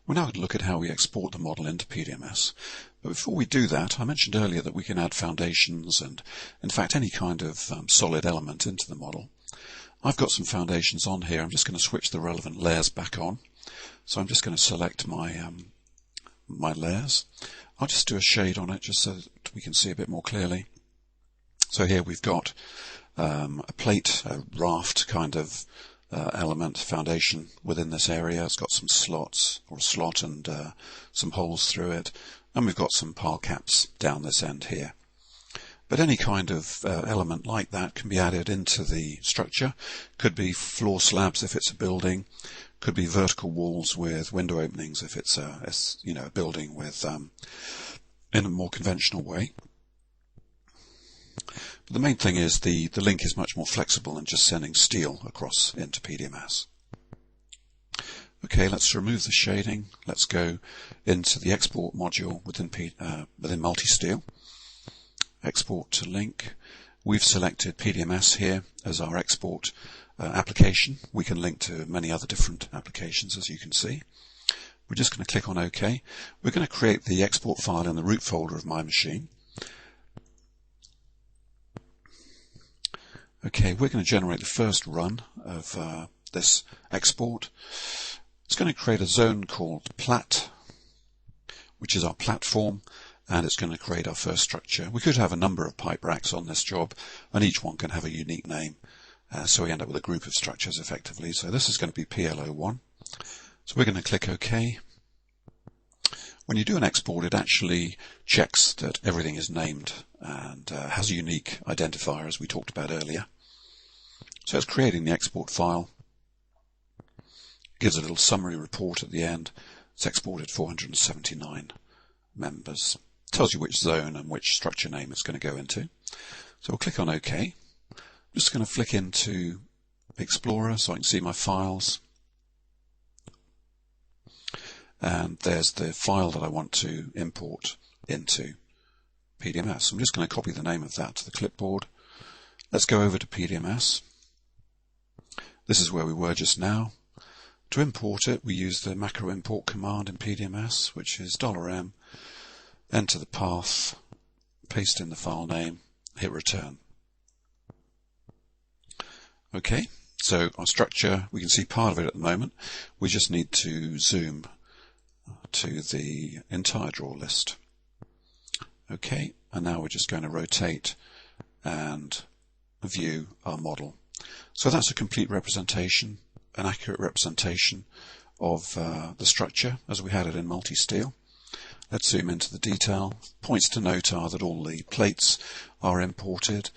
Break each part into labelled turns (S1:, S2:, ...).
S1: We're now going to look at how we export the model into PDMS. But before we do that, I mentioned earlier that we can add foundations and, in fact, any kind of solid element into the model. I've got some foundations on here. I'm just going to switch the relevant layers back on. So I'm just going to select my my layers. I'll just do a shade on it just so that we can see a bit more clearly. So here we've got a plate, a raft kind of element foundation within this area. It's got some slots or a slot and some holes through it, and we've got some pile caps down this end here. But any kind of element like that can be added into the structure. Could be floor slabs if it's a building, could be vertical walls with window openings if it's a building with in a more conventional way. But the main thing is the link is much more flexible than just sending steel across into PDMS. Okay, let's remove the shading. Let's go into the export module within Multisteel. Export to link. We've selected PDMS here as our export application. We can link to many other different applications, as you can see. We're just going to click on OK. We're going to create the export file in the root folder of my machine. Okay, we're going to generate the first run of this export. It's going to create a zone called Plat, which is our platform, and it's going to create our first structure. We could have a number of pipe racks on this job, and each one can have a unique name, so we end up with a group of structures effectively. So this is going to be PLO1. So we're going to click OK. When you do an export, it actually checks that everything is named and has a unique identifier, as we talked about earlier. So it's creating the export file. It gives a little summary report at the end. It's exported 479 members. It tells you which zone and which structure name it's going to go into. So we'll click on OK. I'm just going to flick into Explorer so I can see my files. And there's the file that I want to import into PDMS. I'm just going to copy the name of that to the clipboard. Let's go over to PDMS. This is where we were just now. To import it, we use the macro import command in PDMS, which is $M, enter the path, paste in the file name, hit return. Okay, so our structure, we can see part of it at the moment. We just need to zoom to the entire draw list. Okay, and now we're just going to rotate and view our model. So that's a complete representation, an accurate representation of the structure as we had it in Multisteel. Let's zoom into the detail. Points to note are that all the plates are imported,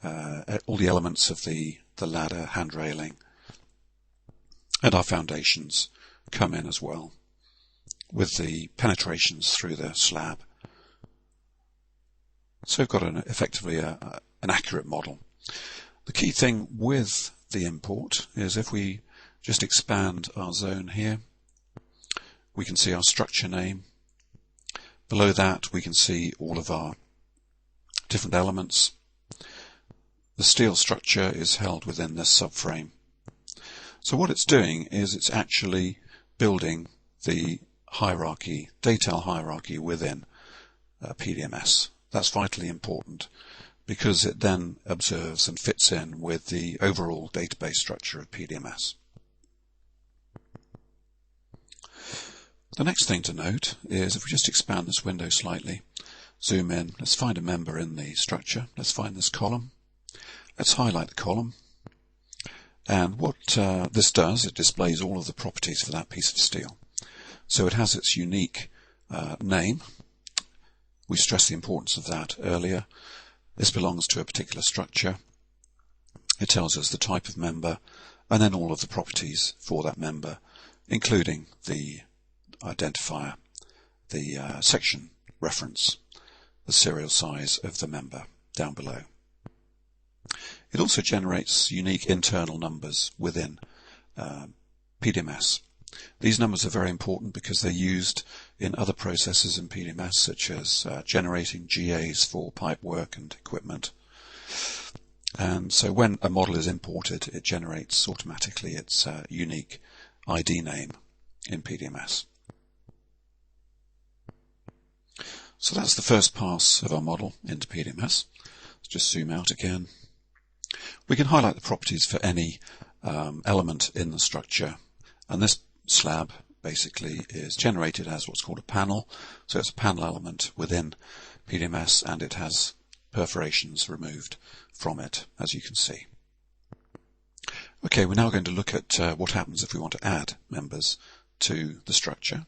S1: all the elements of the ladder, hand railing, and our foundations come in as well, with the penetrations through the slab. So we've got effectively an accurate model. The key thing with the import is if we just expand our zone here, we can see our structure name. Below that we can see all of our different elements. The steel structure is held within this subframe. So what it's doing is it's actually building the hierarchy, detail hierarchy within PDMS. That's vitally important because it then observes and fits in with the overall database structure of PDMS. The next thing to note is if we just expand this window slightly, zoom in, let's find a member in the structure. Let's find this column. Let's highlight the column. And what this does, it displays all of the properties for that piece of steel. So it has its unique name. We stressed the importance of that earlier. This belongs to a particular structure. It tells us the type of member and then all of the properties for that member, including the identifier, the section reference, the serial size of the member down below. It also generates unique internal numbers within PDMS. These numbers are very important because they're used in other processes in PDMS, such as generating GAs for pipe work and equipment. And so when a model is imported, it generates automatically its unique ID name in PDMS. So that's the first pass of our model into PDMS. Let's just zoom out again. We can highlight the properties for any element in the structure, and this slab basically is generated as what's called a panel. So it's a panel element within PDMS, and it has perforations removed from it, as you can see. Okay, we're now going to look at what happens if we want to add members to the structure.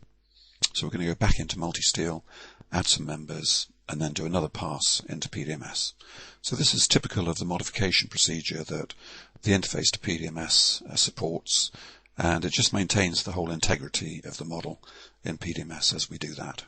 S1: So we're going to go back into Multisteel, add some members, and then do another pass into PDMS. So this is typical of the modification procedure that the interface to PDMS supports, and it just maintains the whole integrity of the model in PDMS as we do that.